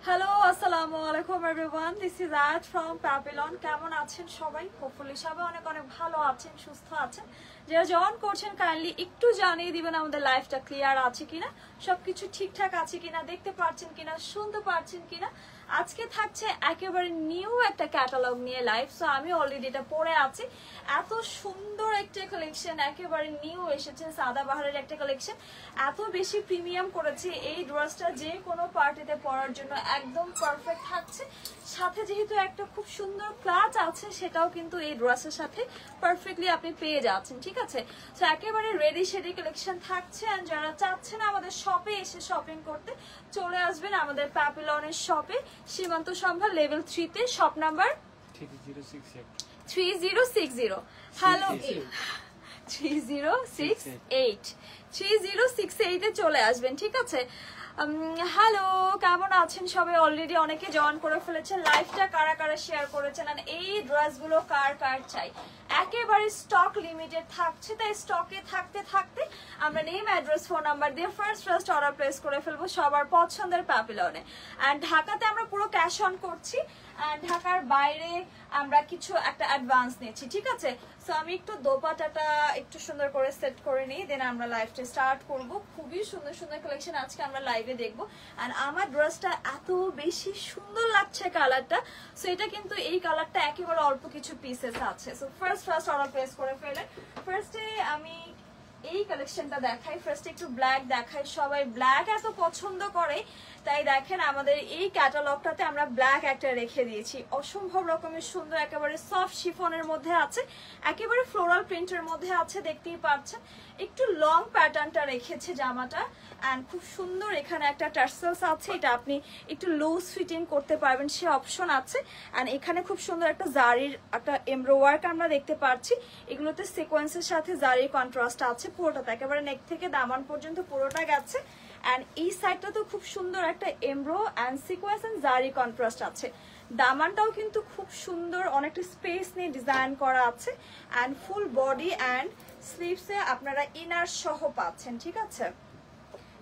Hello আসসালামু আলাইকুম everyone, this is আয়াত ফ্রম প্যাপিলন। কেমন আছেন সবাই? হোপফুলি সবাই অনেক অনেক ভালো আছেন, সুস্থ আছেন। যারা জয়েন করছেন কাইন্ডলি একটু জানিয়ে দিবেন আমাদের লাইফটা ক্লিয়ার আছে কিনা, সবকিছু ঠিকঠাক আছে কিনা, দেখতে পাচ্ছেন কিনা, শুনতে পাচ্ছেন কিনা। আজকে থাকছে একেবারে নিউ একটা ক্যাটালগ নিয়ে লাইভ। সো আমি অলরেডি এটা পরে আছি। এত সুন্দর একটা কালেকশন, একেবারে নিউ এসেছে, সাদাবাহারের একটা কালেকশন। এত বেশি প্রিমিয়াম করেছে এই ড্রেসটা, যে কোনো পার্টিতে পরার জন্য একদম পারফেক্ট থাকছে। সাথে যেহেতু একটা খুব সুন্দর ক্লাচ আছে, সেটাও কিন্তু এই ড্রেসের সাথে পারফেক্টলি আপনি পেয়ে যাচ্ছেন। ঠিক আছে, তো একেবারে রেডি শেডি কালেকশন থাকছে। আর যারা চাচ্ছেন আমাদের শপে এসে শপিং করতে, চলে আসবেন আমাদের প্যাপিলনের শপে, সীমান্ত সম্ভার লেভেল 3 তে, শপ নাম্বার 3060। হ্যালো 3068 এ চলে আসবেন। ঠিক আছে, হ্যালো কেমন আছেন সবাই? অলরেডি অনেকে জয়েন করে ফেলেছেন। লাইভটা কারা কারা শেয়ার করেছেন, আর এই ড্রেসগুলো কার কার চাই। একেবারে স্টক লিমিটেড থাকছে, তাই স্টকে থাকতে থাকতে আমরা নেম, অ্যাড্রেস, ফোন নাম্বার দিয়ে ফার্স্ট অর্ডার প্লেস করে ফেলবো সবার পছন্দের প্যাপিলনে। অ্যান্ড ঢাকাতে আমরা পুরো ক্যাশ অন করছি, অ্যান্ড ঢাকার বাইরে আমরা কিছু একটা অ্যাডভান্স নিচ্ছি। ঠিক আছে, সো আমি একটু দোপাটাটা একটু সুন্দর করে সেট করে নিই, দেন আমরা লাইভটা স্টার্ট করব। খুবই সুন্দর সুন্দর কালেকশন আজকে আমরা লাইভে দেখবো। অ্যান্ড আমার ড্রেসটা এত বেশি সুন্দর লাগছে কালারটা। সো এটা কিন্তু এই কালারটা একেবারে অল্প কিছু পিসেস আছে। সো ফার্স্ট অর্ডার প্লেস করে ফেলে। ফার্স্টে আমি এই কালেকশনটা দেখাই, ফার্স্টে একটু ব্ল্যাক দেখাই। সবাই ব্ল্যাক এত পছন্দ করে, তাই দেখেন আমাদের এই ক্যাটালগটাতে আমরা ব্ল্যাক একটা রেখে দিয়েছি। অসম্ভব রকমের সুন্দর, একেবারে সফট শিফনের মধ্যে আছে, একেবারে ফ্লোরাল প্রিন্টের মধ্যে আছে, দেখতেই পাচ্ছেন। একটু লং প্যাটার্নটা রেখেছে জামাটা, অ্যান্ড খুব সুন্দর এখানে একটা টার্সেলস আছে, এটা আপনি একটু লুজ ফিটিং করতে পারবেন, সে অপশন আছে। অ্যান্ড এখানে খুব সুন্দর একটা জারির একটা এমব্রো ওয়ার্ক আমরা দেখতে পাচ্ছি। এগুলোতে সিকোয়েন্সের সাথে জারির কন্ট্রাস্ট আছে পুরোটাতে, একেবারে নেক থেকে দামান পর্যন্ত পুরোটা গেছে। অ্যান্ড এই সাইডটা তো খুব সুন্দর একটা এমব্রো অ্যান্ড সিকোয়েন্স অ্যান্ড জারি কন্ট্রাস্ট আছে। দামানটাও কিন্তু খুব সুন্দর, অনেকটা স্পেস নিয়ে ডিজাইন করা আছে। অ্যান্ড ফুল বডি অ্যান্ড স্লিভসে আপনারা ইনার সহ পাচ্ছেন। ঠিক আছে,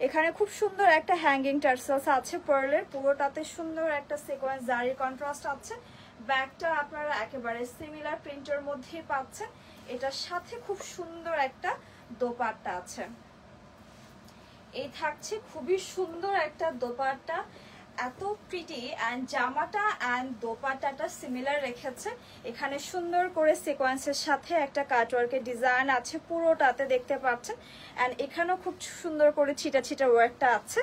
এখানে খুব সুন্দর একটা হ্যাঙ্গিং টার্সেলস আছে পার্লের, পুরোটাতে সুন্দর একটা সিকোয়েন্স জারির কন্ট্রাস্ট আছে। ব্যাগটা আপনারা একেবারে সিমিলার প্রিন্টের মধ্যেই পাচ্ছেন। এটার সাথে খুব সুন্দর একটা দোপাট্টা আছে। এই থাকছে খুবই সুন্দর একটা দোপাট্টা, এত প্রিটি। অ্যান্ড জামাটা অ্যান্ড দোপাট্টাটা সিমিলার রেখেছে। এখানে সুন্দর করে সিকোয়েন্সের সাথে একটা কাটওয়ার্কের ডিজাইন আছে পুরোটাতে, দেখতে পাচ্ছেন। অ্যান্ড এখানেও খুব সুন্দর করে ছিটা ছিটা ওয়ার্কটা আছে।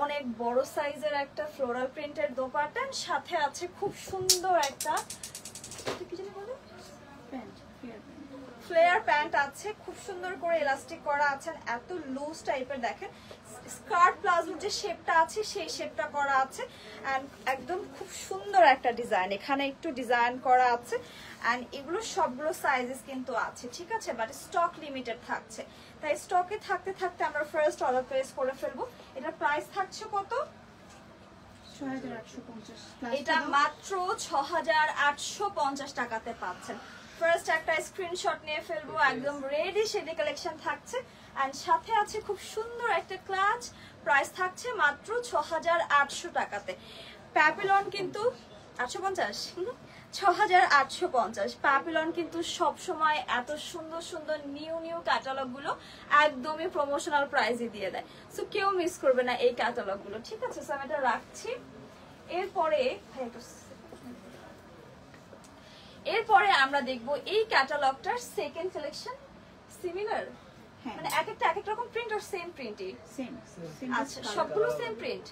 অনেক বড় সাইজের একটা ফ্লোরাল প্রিন্টের দোপাট্টা, সাথে আছে খুব সুন্দর একটা ফ্লেয়ার প্যান্ট আছে, খুব সুন্দর করে ইলাস্টিক করা আছে। এত লুজ টাইপের দেখেন, স্কার্ট প্লাজোর যে শেপটা আছে সেই শেপটা করা আছে। অ্যান্ড একদম খুব সুন্দর একটা ডিজাইন, এখানে একটু ডিজাইন করা আছে। অ্যান্ড এগুলো সবগুলো সাইজেস কিন্তু আছে। ঠিক আছে, বাট স্টক লিমিটেড থাকছে, তাই স্টকে থাকতে থাকতে আমরা ফার্স্ট অর্ডার প্লেস করে ফেলবো। এটার প্রাইস থাকছে কত? 6850। এটা মাত্র 6850 টাকাতে পাচ্ছেন। ফার্স্ট একটা স্ক্রিনশট নিয়ে ফেলবো, একদম রেডি শেডি কালেকশন থাকছে। এন্ড সাথে আছে খুব সুন্দর একটা ক্লাচ, প্রাইস থাকছে মাত্র 6800 টাকাতে। প্যাপিলন কিন্তু 850, 6850। প্যাপিলন কিন্তু সব সময় এত সুন্দর সুন্দর নিউ ক্যাটালগ গুলো একদমই প্রমোশনাল প্রাইসে দিয়ে দেয়। সো কেউ মিস করবে না এই ক্যাটালগ গুলো। ঠিক আছে, সো আমি এটা রাখছি। এরপরে আমরা দেখবো এই ক্যাটালগটার সেকেন্ড কালেকশন। সিমিলার, মানে এক একটা রকম প্রিন্ট আর সেম প্রিন্টই। আচ্ছা, সবগুলো সেম প্রিন্ট।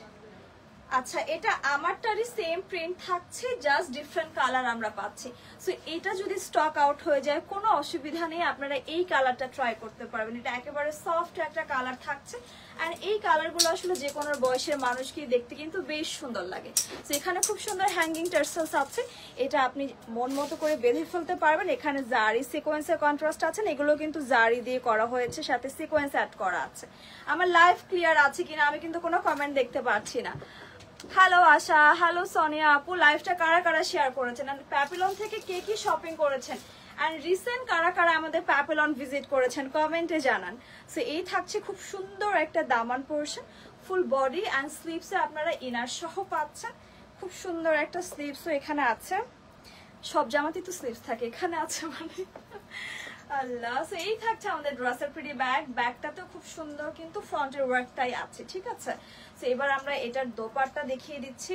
আচ্ছা, এটা আমারটারই সেম প্রিন্ট থাকছে, জাস্ট ডিফারেন্ট কালার আমরা পাচ্ছি। সো এটা যদি স্টক আউট হয়ে যায় কোনো অসুবিধা নেই, আপনারা এই কালারটা ট্রাই করতে পারবেন। এটা একেবারে সফট একটা কালার থাকছে। আর এই কালারগুলো আসলে যে কোনো বয়সের মানুষকে দেখতে কিন্তু বেশ সুন্দর লাগে। তো এখানে খুব সুন্দর হ্যাঙ্গিং টার্সেলস আছে, এটা আপনি মন মতো করে বেঁধে ফেলতে পারবেন। এখানে জারি সিকোয়েন্সের কন্ট্রাস্ট আছে, এগুলো কিন্তু জারি দিয়ে করা হয়েছে, সাথে সিকোয়েন্স অ্যাড করা আছে। আমার লাইভ ক্লিয়ার আছে কিনা আমি কিন্তু কোনো কমেন্ট দেখতে পাচ্ছি না। হ্যালো আশা, হ্যালো সোনিয়া আপু, লাইভটা কারা কারা শেয়ার করেছেন, আর প্যাপিলন থেকে কে কি শপিং করেছেন, আর রিসেন্ট কারা কারা আমাদের প্যাপিলন ভিজিট করেছেন কমেন্টে জানান। সো এই থাকছে খুব সুন্দর একটা দামান পোর্শন, ফুল বডি অ্যান্ড স্লিভসে আপনারা ইনার সহ পাচ্ছেন। খুব সুন্দর একটা স্লিভসও এখানে আছে, সব জামাতেই তো স্লিভস থাকে, এখানে আছে মানে আল্লাহ। সো এই থাকছে আমাদের ড্রেসের প্রিটি ব্যাগ। ব্যাগটাতেও খুব সুন্দর কিন্তু ফ্রন্টের ওয়ার্কটাই আছে, ঠিক আছে। সো এবার আমরা এটার দোপাট্টা দেখিয়ে দিচ্ছি।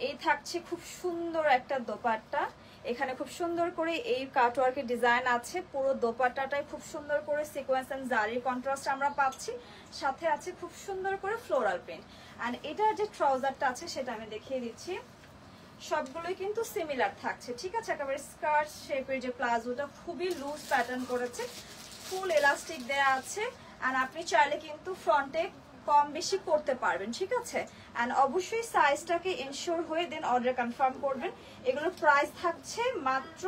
এই থাকছে খুব সুন্দর একটা দোপাট্টা, এখানে খুব সুন্দর করে এই কাটওয়ার্কের ডিজাইন আছে। পুরো দোপাট্টাটাই খুব সুন্দর করে সিকোয়েন্স এন্ড জারির কন্ট্রাস্ট আমরা পাচ্ছি, সাথে আছে খুব সুন্দর করে ফ্লোরাল প্রিন্ট। অ্যান্ড এটার যে ট্রাউজারটা আছে সেটা আমি দেখিয়ে দিচ্ছি। সবগুলোই কিন্তু সিমিলার থাকছে, ঠিক আছে। একেবারে স্কার্ট শেপের যে প্লাজোটা খুবই লুজ প্যাটার্ন করেছে, ফুল এলাস্টিক দেয়া আছে। অ্যান্ড আপনি চাইলে কিন্তু ফ্রন্টে কম বেশি করতে পারবেন, ঠিক আছে। অ্যান্ড অবশ্যই সাইজটাকে ইনশিওর হয়ে দেন অর্ডার কনফার্ম করবেন। এগুলোর প্রাইস থাকছে মাত্র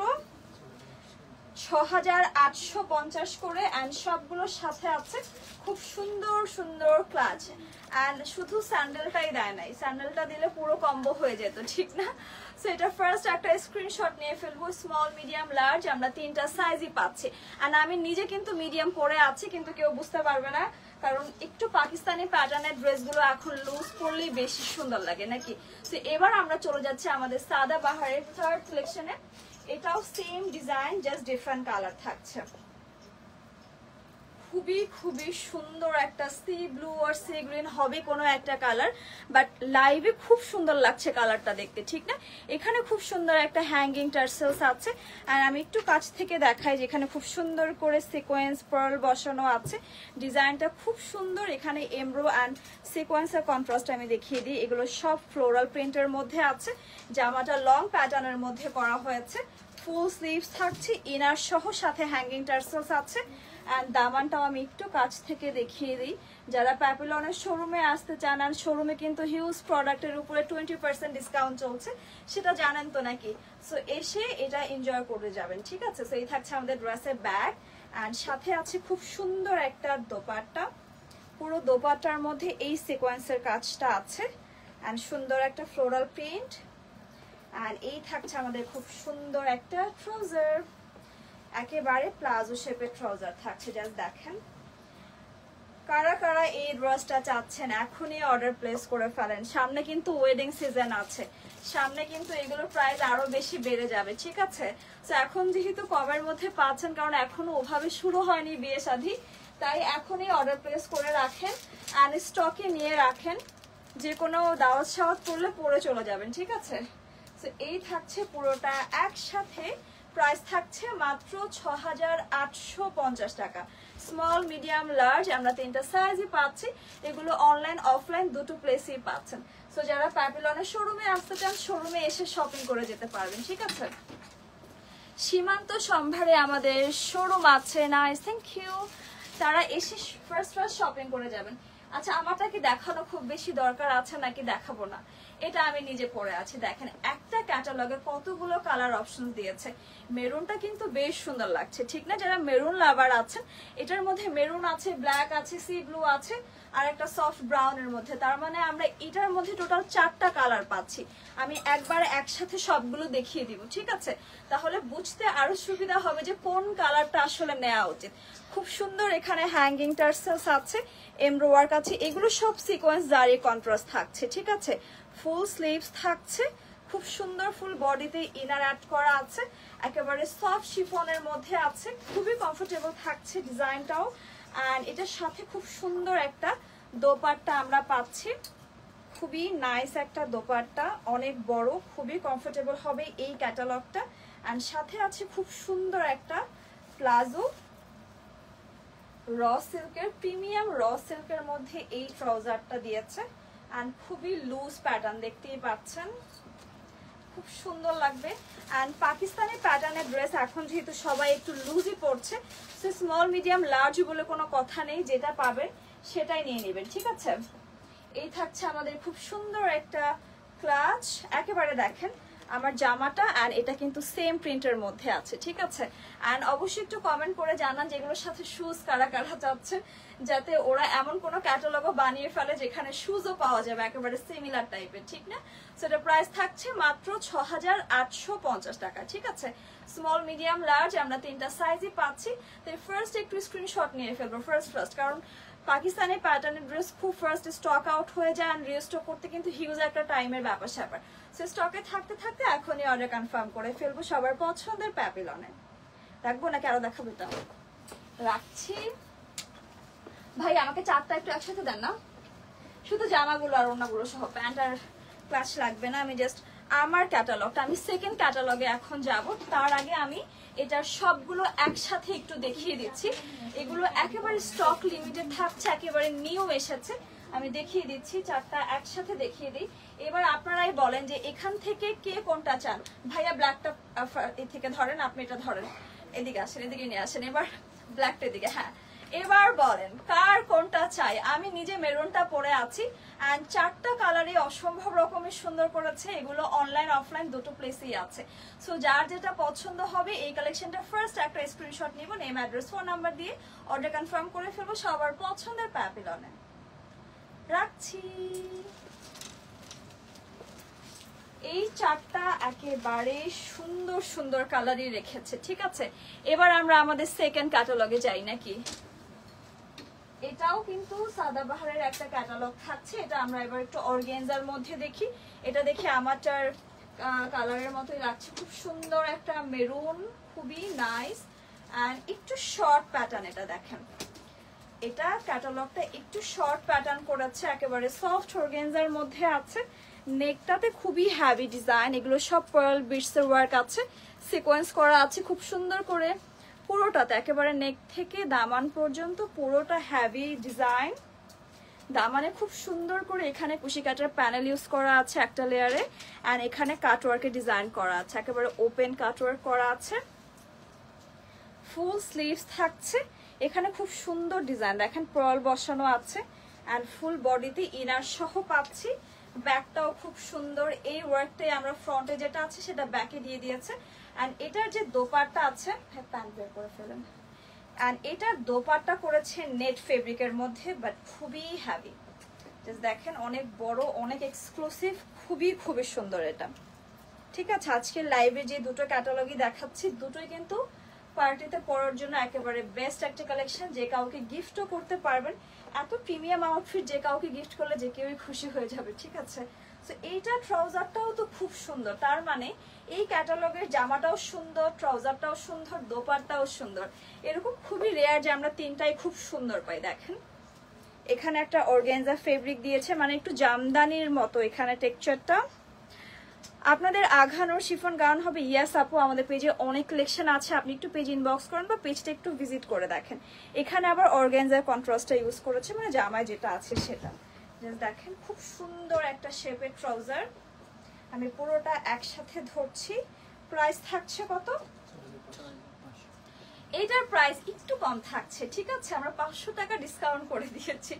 ৬,৮৫০ করে। অ্যান্ড সবগুলোর সাথে আছে খুব সুন্দর সুন্দর ক্লাচ। অ্যান্ড শুধু স্যান্ডেলটাই দেয় নাই, স্যান্ডেলটা দিলে পুরো কম্বো হয়ে যেত, ঠিক না। সো এটা ফার্স্ট একটা স্ক্রিনশট নিয়ে ফেলবো। স্মল, মিডিয়াম, লার্জ আমরা 3টা সাইজই পাচ্ছি। অ্যান্ড আমি নিজে কিন্তু মিডিয়াম পরে আছি, কিন্তু কেউ বুঝতে পারবে না, কারণ একটু পাকিস্তানি প্যাটার্নের ড্রেসগুলো এখন লুজ পরলেই বেশি সুন্দর লাগে নাকি। তো এবার আমরা চলে যাচ্ছি আমাদের সাদা বাহারের থার্ড কালেকশনে। এটাও same design, just different colour থাকছে। খুবই খুবই সুন্দর একটা সি ব্লু আর সি গ্রিন হবে কোনো একটা কালার, বাট লাইভে খুব সুন্দর লাগছে কালারটা দেখতে, ঠিক না। এখানে খুব সুন্দর একটা হ্যাঙ্গিং টার্সেলস আছে। আর আমি একটু কাছ থেকে দেখাই, যেখানে খুব সুন্দর করে সিকোয়েন্স পার্ল বসানো আছে। ডিজাইনটা খুব সুন্দর, এখানে এমব্রো অ্যান্ড সিকোয়েন্সের কন্ট্রাস্ট আমি দেখিয়ে দিই। এগুলো সব ফ্লোরাল প্রিন্টের মধ্যে আছে, জামাটা লং প্যাটার্নের মধ্যে করা হয়েছে। ফুল স্লিভস থাকছে ইনার সহ, সাথে হ্যাঙ্গিং টার্সেলস আছে। অ্যান্ড দামানটাও আমি একটু কাছ থেকে দেখিয়ে দিই। যারা প্যাপিলনের শোরুমে আসতে চান, আর শোরুমে কিন্তু হিউজ প্রোডাক্টের উপরে 20% ডিসকাউন্ট চলছে, সেটা জানেন তো নাকি। সো এসে এটা এনজয় করে যাবেন, ঠিক আছে। সো এই থাকছে আমাদের ড্রেসের ব্যাগ, অ্যান্ড সাথে আছে খুব সুন্দর একটা দোপাট্টা। পুরো দোপাট্টার মধ্যে এই সিকোয়েন্সের কাজটা আছে, অ্যান্ড সুন্দর একটা ফ্লোরাল প্রিন্ট। অ্যান্ড এই থাকছে আমাদের খুব সুন্দর একটা ট্রাউজার, একেবারে প্লাজো শেপের ট্রাউজার থাকছে। জাস্ট দেখেন, কারা কারা এই ড্রেসটা চাচ্ছেন এখনই অর্ডার প্লেস করে ফেলেন। সামনে কিন্তু ওয়েডিং সিজন আছে, সামনে কিন্তু এগুলোর প্রাইস আরো বেশি বেড়ে যাবে, ঠিক আছে। তো এখন যেহেতু কমের মধ্যে পাচ্ছেন, কারণ এখনো ওভাবে শুরু হয়নি বিয়ে শাদী, তাই এখনই অর্ডার প্লেস করে রাখেন অ্যান্ড স্টকে নিয়ে রাখেন। যে কোনো দাওয়াত সাওয়াত করলে পরে চলে যাবেন, ঠিক আছে। তো এই থাকছে পুরোটা একসাথে। প্রাইস থাকছে মাত্র ৬,৮৫০ টাকা। স্মল, মিডিয়াম, লার্জ আমরা 3টা সাইজই পাচ্ছি। এগুলো অনলাইন অফলাইন দুটো প্লেসেই পাচ্ছেন। সো যারা প্যাপিলনের শোরুমে আসতে চান, শোরুমে এসে শপিং করে যেতে পারবেন, ঠিক আছে। সীমান্ত সম্ভারে আমাদের শোরুম আছে, নাইস, থ্যাংক ইউ। তারা এসে ফার্স্ট শপিং করে যাবেন। আচ্ছা, আমারটা কি দেখানো খুব বেশি দরকার আছে নাকি দেখাবো না? এটা আমি নিজে পরে আছি। দেখেন একটা ক্যাটালগে কতগুলো কালার অপশন দিয়েছে। মেরুনটা কিন্তু বেশ সুন্দর লাগছে, ঠিক না। যারা মেরুন লাভার আছেন, এটার মধ্যে মেরুন আছে, ব্ল্যাক আছে, সি ব্লু আছে, আর একটা সফট ব্রাউনের মধ্যে। তার মানে আমরা এটার মধ্যে টোটাল 4টা কালার পাচ্ছি। আমি একবারে একসাথে সবগুলো দেখিয়ে দিব, ঠিক আছে। তাহলে বুঝতে আরো সুবিধা হবে যে কোন কালারটা আসলে নেওয়া উচিত। খুব সুন্দর এখানে হ্যাঙ্গিং টার্সেলস আছে, এমব্রো ওয়ার্ক আছে। এগুলো সব সিকোয়েন্স জারি কন্ট্রাস্ট থাকছে, ঠিক আছে। ফুল স্লিভস থাকছে, খুব সুন্দর ফুল বডিতে ইনার অ্যাড করা আছে, একেবারে সফট শিফনের মধ্যে আছে, খুবই কমফোর্টেবল থাকছে ডিজাইনটাও। অ্যান্ড এটার সাথে খুব সুন্দর একটা দোপাট্টা আমরা পাচ্ছি, খুবই নাইস একটা দোপাট্টা, অনেক বড়, খুবই কমফোর্টেবল হবে এই ক্যাটালগটা। অ্যান্ড সাথে আছে খুব সুন্দর একটা প্লাজো, র সিল্কের, প্রিমিয়াম র সিল্কের মধ্যে এই ট্রাউজারটা দিয়েছে। অ্যান্ড খুবই লুজ প্যাটার্ন, দেখতেই পাচ্ছেন, খুব সুন্দর লাগবে। অ্যান্ড পাকিস্তানি প্যাটার্নের ড্রেস এখন যেহেতু সবাই একটু লুজই পড়ছে, সো স্মল, মিডিয়াম, লার্জ বলে কোনো কথা নেই, যেটা পাবেন সেটাই নিয়ে নেবেন, ঠিক আছে। এই থাকছে আমাদের খুব সুন্দর একটা ক্লাচ, একেবারে দেখেন আমার জামাটা, অ্যান্ড এটা কিন্তু সেম প্রিন্টের মধ্যে আছে, ঠিক আছে। অ্যান্ড অবশ্যই একটু কমেন্ট করে জানান যেগুলোর সাথে শুজ কারা কারা চাচ্ছে, যাতে ওরা এমন কোনো ক্যাটালগও বানিয়ে ফেলে যেখানে শুজও পাওয়া যাবে একেবারে সিমিলার টাইপের, ঠিক না। সেটা প্রাইস থাকছে মাত্র ৬,৮৫০ টাকা, ঠিক আছে। স্মল, মিডিয়াম, লার্জ আমরা 3টা সাইজই পাচ্ছি। তো ফার্স্ট একটু স্ক্রিনশট নিয়ে ফেলবো ফার্স্ট, কারণ পাকিস্তানি প্যাটার্নের ড্রেস খুব ফার্স্ট স্টক আউট হয়ে যায়, অ্যান্ড রিস্টক করতে কিন্তু হিউজ একটা টাইমের ব্যাপার স্যাপার। সো স্টকে থাকতে থাকতে এখনই অর্ডার কনফার্ম করে ফেলবো সবার পছন্দের প্যাপিলনে। রাখবো নাকি আরো দেখাবো? এটা রাখছি। ভাই আমাকে 4টা একটু একসাথে দেন না, শুধু জামাগুলো আর ওড়নাগুলো সহ, প্যান্ট আর ক্লাচ লাগবে না। আমি জাস্ট আমার ক্যাটালগটা, আমি সেকেন্ড ক্যাটালগে এখন যাব। তার আগে আমি এটার সবগুলো একসাথে একটু দেখিয়ে দিচ্ছি। এগুলো একেবারে স্টক লিমিটেড থাকছে, একেবারে নিউ এসেছে। আমি দেখিয়ে দিচ্ছি, 4টা একসাথে দেখিয়ে দিই। এবার আপনারাই বলেন যে এখান থেকে কে কোনটা চান। ভাইয়া ব্ল্যাকটা এ থেকে ধরেন, আপনি এটা ধরেন, এদিকে আসেন, এদিকে নিয়ে আসেন। এবার ব্ল্যাকটা এদিকে, হ্যাঁ। এবার বলেন কার কোনটা চাই। আমি নিজে মেরুনটা পরে আছি, অ্যান্ড 4টা কালারই অসম্ভব রকমের সুন্দর করেছে। এগুলো অনলাইন অফলাইন দুটো প্লেসেই আছে। সো যার যেটা পছন্দ হবে এই কালেকশনটা ফার্স্ট একটা স্ক্রিনশট নিব, নেম অ্যাড্রেস ফোন নাম্বার দিয়ে অর্ডার কনফার্ম করে ফেলবো সবার পছন্দের প্যাপিলনে। রাখছি। এই 4টা একেবারে সুন্দর সুন্দর কালারই রেখেছে, ঠিক আছে। এবার আমরা আমাদের সেকেন্ড ক্যাটালগে যাই নাকি। এটাও কিন্তু সাদাবাহারের একটা ক্যাটালগ থাকছে। এটা আমরা এবার একটু অর্গানজার মধ্যে দেখি। এটা দেখে আমারটার কালারের মতোই লাগছে, খুব সুন্দর একটা মেরুন, খুবই নাইস অ্যান্ড একটু শর্ট প্যাটার্ন। এটা দেখেন, এটা ক্যাটালগটা একটু শর্ট প্যাটার্ন করেছে, একেবারে সফট অর্গানজার মধ্যে আছে। নেকটাতে খুবই হ্যাভি ডিজাইন, এগুলো সব পার্ল বিটসের ওয়ার্ক আছে, সিকোয়েন্স করা আছে খুব সুন্দর করে। পুরোটাতে একেবারে নেক থেকে দামান পর্যন্ত পুরোটা হ্যাভি ডিজাইন। দামানে খুব সুন্দর করে এখানে কুশি কাটার প্যানেল ইউজ করা আছে একটা লেয়ারে, অ্যান্ড এখানে কাটওয়ার্কের ডিজাইন করা আছে, একেবারে ওপেন কাটওয়ার্ক করা আছে। ফুল স্লিভস থাকছে, এখানে খুব সুন্দর ডিজাইন দেখেন, পার্ল বসানো আছে, অ্যান্ড ফুল বডিতে ইনার সহ পাচ্ছি। ব্যাকটাও খুব সুন্দর, এই ওয়ার্কটাই আমরা ফ্রন্টে যেটা আছে সেটা ব্যাকে দিয়ে দিয়েছে। অ্যান্ড এটার যে দোপাট্টা আছে, প্যান্ট বের করে ফেলেন, অ্যান্ড এটার দোপাট্টা করেছে নেট ফেব্রিকের মধ্যে, বাট খুবই হ্যাভি। জাস্ট দেখেন, অনেক বড়, অনেক এক্সক্লুসিভ, খুবই খুবই সুন্দর এটা। ঠিক আছে, আজকের লাইভে যে দুটো ক্যাটালগই দেখাচ্ছি, দুটোই কিন্তু পার্টিতে পরার জন্য একেবারে বেস্ট একটা কালেকশন, যে কাউকে গিফটও করতে পারবেন। এত প্রিমিয়াম আউটফিট যে কাউকে গিফট করলে যে কেউই খুশি হয়ে যাবে, ঠিক আছে। সো এইটা ট্রাউজারটাও তো খুব সুন্দর, তার মানে এই ক্যাটালগের জামাটাও সুন্দর, ট্রাউজারটাও সুন্দর, দোপাট্টাও সুন্দর। এরকম খুবই রেয়ার যে আমরা তিনটাই খুব সুন্দর পাই। দেখেন এখানে একটা অর্গানজা ফেব্রিক দিয়েছে, মানে একটু জামদানির মতো এখানে টেক্সচারটা। আপনাদের আঘানোর শিফন গাউন হবে? ইয়াস আপু, আমাদের পেজে অনেক কালেকশন আছে, আপনি একটু পেজ ইনবক্স করেন বা পেজটা একটু ভিজিট করে দেখেন। এখানে আবার অর্গানজার কন্ট্রাস্টটা ইউজ করেছে, মানে জামায় যেটা আছে সেটা। জাস্ট দেখেন, খুব সুন্দর একটা শেপের ট্রাউজার। আমি পুরোটা একসাথে ধরছি। প্রাইস থাকছে কত? এটার প্রাইস একটু কম থাকছে, ঠিক আছে, আমরা 500 টাকা ডিসকাউন্ট করে দিয়েছি।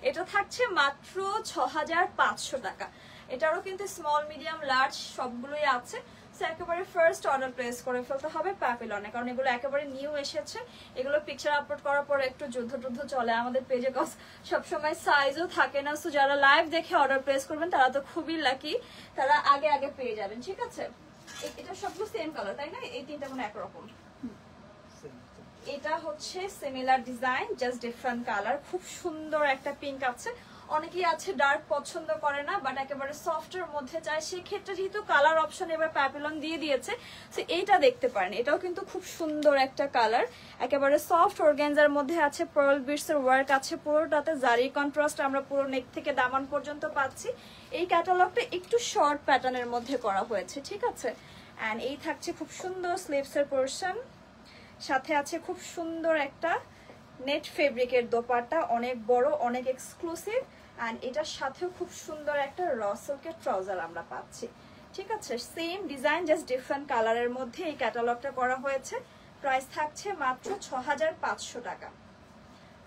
এটা থাকছে মাত্র 6500 টাকা। এটারও কিন্তু স্মল মিডিয়াম লার্জ সবগুলোই আছে। সো একেবারে ফার্স্ট অর্ডার প্লেস করে ফেলতে হবে প্যাপিলনে, কারণ এগুলো একেবারে নিউ এসেছে। এগুলো পিকচার আপলোড করার পর একটু যুদ্ধ চলে আমাদের পেজে, কজ সবসময় সাইজও থাকে না। সো যারা লাইভ দেখে অর্ডার প্লেস করবেন তারা তো খুবই লাকি, তারা আগে আগে পেয়ে যাবেন, ঠিক আছে। এটা সবগুলো সেম কালার, তাই না? এই তিনটা কোনো একরকম। এটা হচ্ছে similar design, just different colour. খুব সুন্দর একটা পিঙ্ক আছে। অনেকেই আছে ডার্ক পছন্দ করে না, বাট একেবারে সফটের মধ্যে চায়, সেক্ষেত্রে যেহেতু কালার অপশন এবার প্যাপিলন দিয়ে দিয়েছে, সো এইটা দেখতে পারেন। এটাও কিন্তু খুব সুন্দর একটা কালার, একেবারে সফট অর্গানজার মধ্যে আছে, পার্ল বিটস এর ওয়ার্ক আছে পুরোটাতে, জারি কন্ট্রাস্ট আমরা পুরো নেক থেকে দামান পর্যন্ত পাচ্ছি। এই ক্যাটালগটা একটু শর্ট প্যাটার্নের মধ্যে করা হয়েছে, ঠিক আছে। অ্যান্ড এই থাকছে খুব সুন্দর স্লিভস এর পোরশন, সাথে আছে খুব সুন্দর একটা নেট ফেব্রিকের দোপাট্টা, অনেক বড়, অনেক এক্সক্লুসিভ। অ্যান্ড এটার সাথেও খুব সুন্দর একটা র সিল্কের ট্রাউজার আমরা পাচ্ছি, ঠিক আছে। সেম ডিজাইন, জাস্ট ডিফারেন্ট কালারের মধ্যে এই ক্যাটালগটা করা হয়েছে। প্রাইস থাকছে মাত্র 6500 টাকা।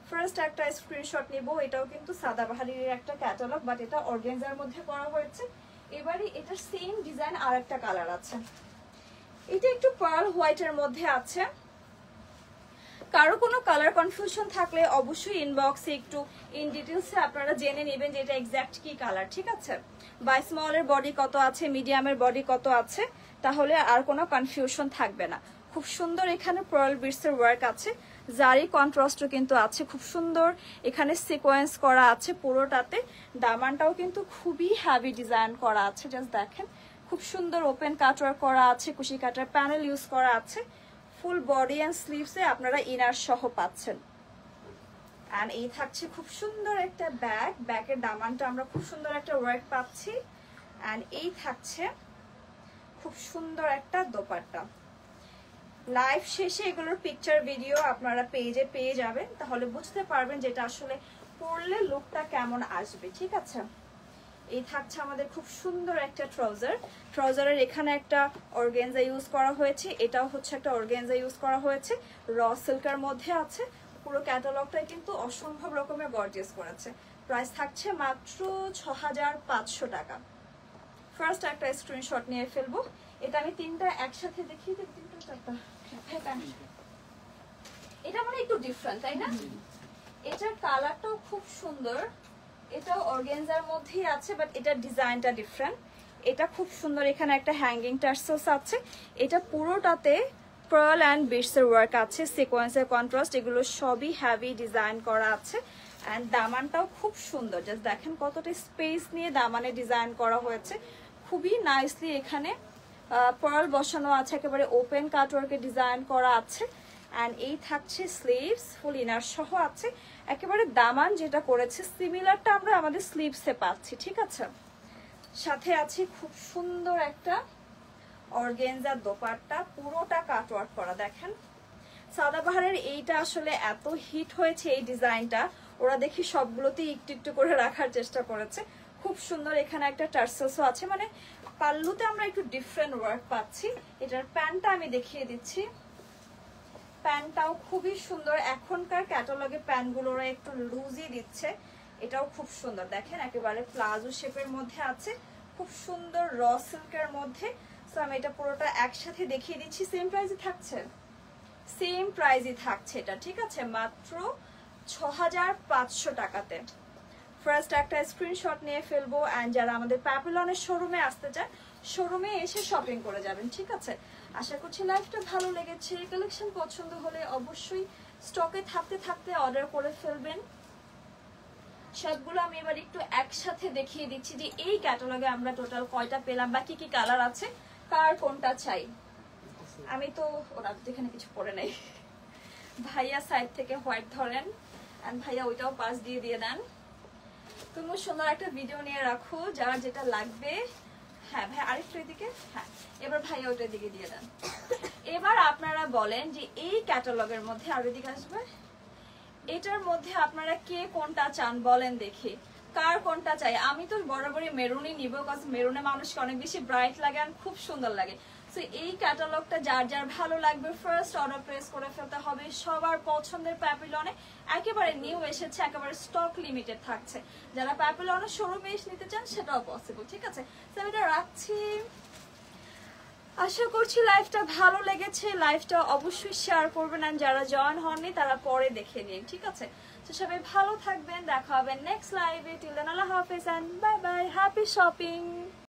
ফার্স্ট একটা স্ক্রিনশট নিব। এটাও কিন্তু সাদাবাহারের একটা ক্যাটালগ, বাট এটা অর্গানজার মধ্যে করা হয়েছে। এবারে এটার সেম ডিজাইন আর একটা কালার আছে, এটা একটু পার্ল হোয়াইটের মধ্যে আছে। কারো কোনো কালার কনফিউশন থাকলে অবশ্যই ইনবক্সে একটু ইন ডিটেলসে আপনারা জেনে নেবেন যে এটা এক্স্যাক্ট কি কালার, ঠিক আছে। বা স্মলের বডি কত আছে, মিডিয়ামের বডি কত আছে, তাহলে আর কোনো কনফিউশন থাকবে না। খুব সুন্দর এখানে পার্ল বিটস এর ওয়ার্ক আছে, জারি কন্ট্রাস্টও কিন্তু আছে, খুব সুন্দর এখানে সিকোয়েন্স করা আছে পুরোটাতে। দামানটাও কিন্তু খুবই হ্যাভি ডিজাইন করা আছে, জাস্ট দেখেন খুব সুন্দর ওপেন কাটওয়ার্ক করা আছে, কুশি কাটার প্যানেল ইউজ করা আছে। ফুল বডি অ্যান্ড স্লিভসে আপনারা ইনার সহ পাচ্ছেন। অ্যান্ড এই থাকছে খুব সুন্দর একটা ব্যাগ, ব্যাগের দামানটা আমরা খুব সুন্দর একটা ওয়ার্ক পাচ্ছি। অ্যান্ড এই থাকছে খুব সুন্দর একটা দোপাট্টা। লাইভ শেষে এগুলোর পিকচার ভিডিও আপনারা পেজে পেয়ে যাবেন, তাহলে বুঝতে পারবেন যেটা আসলে পরলে লুকটা কেমন আসবে, ঠিক আছে। এই থাকছে আমাদের খুব সুন্দর একটা ট্রাউজার, ট্রাউজারের এখানে একটা অর্গানজা ইউজ করা হয়েছে, এটাও হচ্ছে একটা অর্গানজা ইউজ করা হয়েছে, র সিল্কের মধ্যে আছে। পুরো ক্যাটালগটাই কিন্তু অসম্ভব রকমের গর্জিয়াস করেছে। প্রাইস থাকছে মাত্র 6500 টাকা। ফার্স্ট একটা স্ক্রিনশট নিয়ে ফেলবো। এটা আমি তিনটা একসাথে দেখিয়ে দেব, তিনটা চারটা। এটা মানে একটু ডিফারেন্ট, তাই না? এটার কালারটাও খুব সুন্দর, এটাও অর্গানজার মধ্যেই আছে, বাট এটার ডিজাইনটা ডিফারেন্ট। এটা খুব সুন্দর, এখানে একটা হ্যাঙ্গিং টার্সেলস আছে। এটা পুরোটাতে পার্ল অ্যান্ড বিটসের ওয়ার্ক আছে, সিকোয়েন্সের কন্ট্রাস্ট, এগুলো সবই হ্যাভি ডিজাইন করা আছে। অ্যান্ড দামানটাও খুব সুন্দর, জাস্ট দেখেন কতটা স্পেস নিয়ে দামানে ডিজাইন করা হয়েছে, খুবই নাইসলি। এখানে পার্ল বসানো আছে, একেবারে ওপেন কাটওয়ার্কে ডিজাইন করা আছে। অ্যান্ড এই থাকছে স্লিভস, ফুল ইনার সহ আছে। একেবারে দামান যেটা করেছে সিমিলারটা আমরা আমাদের স্লিভসে পাচ্ছি, ঠিক আছে। সাথে আছে খুব সুন্দর একটা অর্গানজা দোপাট্টা, পুরোটা কাটওয়ার্ক করা। দেখেন সাদাবাহারের এইটা আসলে এত হিট হয়েছে এই ডিজাইনটা, ওরা দেখি সবগুলোতেই একটু একটু করে রাখার চেষ্টা করেছে। খুব সুন্দর, এখানে একটা টার্সেলসও আছে, মানে পাল্লুতে আমরা একটু ডিফারেন্ট ওয়ার্ক পাচ্ছি। এটার প্যান্টটা আমি দেখিয়ে দিচ্ছি, প্যান্টটাও খুবই সুন্দর। এখনকার ক্যাটালগে প্যান্টগুলো ওরা একটু লুজই দিচ্ছে, এটাও খুব সুন্দর। দেখেন একেবারে প্লাজো শেপের মধ্যে আছে, খুব সুন্দর র সিল্কের মধ্যে। সো আমি এটা পুরোটা একসাথে দেখিয়ে দিচ্ছি। সেম প্রাইসই থাকছে, সেম প্রাইসই থাকছে এটা, ঠিক আছে, মাত্র 6500 টাকাতে। ফার্স্ট একটা স্ক্রিনশট নিয়ে ফেলবো। অ্যান্ড যারা আমাদের প্যাপিলনের শোরুমে আসতে চান, শোরুমে এসে শপিং করে যাবেন, ঠিক আছে। আশা করছি লাইফটা ভালো লেগেছে। কালেকশন পছন্দ হলে অবশ্যই স্টকে থাকতে থাকতে অর্ডার করে ফেলবেন। সবগুলো আমি এবার একটু একসাথে দেখিয়ে দিচ্ছি যে এই ক্যাটালগে আমরা টোটাল কয়টা পেলাম বা কি কি কালার আছে, কার কোনটা চাই। আমি তো ওরা এখানে কিছু পরে নাই। ভাইয়া সাইড থেকে হোয়াইট ধরেন, এন্ড ভাইয়া ওইটাও পাস দিয়ে দেন। তুমি সুন্দর একটা ভিডিও নিয়ে রাখো, যারা যেটা লাগবে। হ্যাঁ ভাই আরেকটু এদিকে, হ্যাঁ এবার ভাইয়া ওইটার দিকে দিয়ে দেন। এবার আপনারা বলেন যে এই ক্যাটালগের মধ্যে, আর এদিকে আসবে, এটার মধ্যে আপনারা কে কোনটা চান বলেন দেখি, কার কোনটা চাই। আমি তো বরাবরই মেরুনই নিব, কারণ মেরুনে মানুষকে অনেক বেশি ব্রাইট লাগে আর খুব সুন্দর লাগে। সো এই ক্যাটালগটা যার যার ভালো লাগবে ফার্স্ট অর্ডার প্লেস করে ফেলতে হবে। সবার পছন্দের প্যাপিলনে একেবারে নিউ এসেছে, একেবারে স্টক লিমিটেড থাকছে। যারা প্যাপিলনের শোরুমে এসে নিতে চান সেটাও পসিবল, ঠিক আছে। তো আমি এটা রাখছি। আশা করছি লাইভটা ভালো লেগেছে। লাইভটা অবশ্যই শেয়ার করবেন, আর যারা জয়েন হননি তারা পরে দেখে নিন, ঠিক আছে। তো সবাই ভালো থাকবেন, দেখা হবে নেক্সট লাইভে। টিল দেন আল্লাহ হাফেজ and bye bye, happy shopping.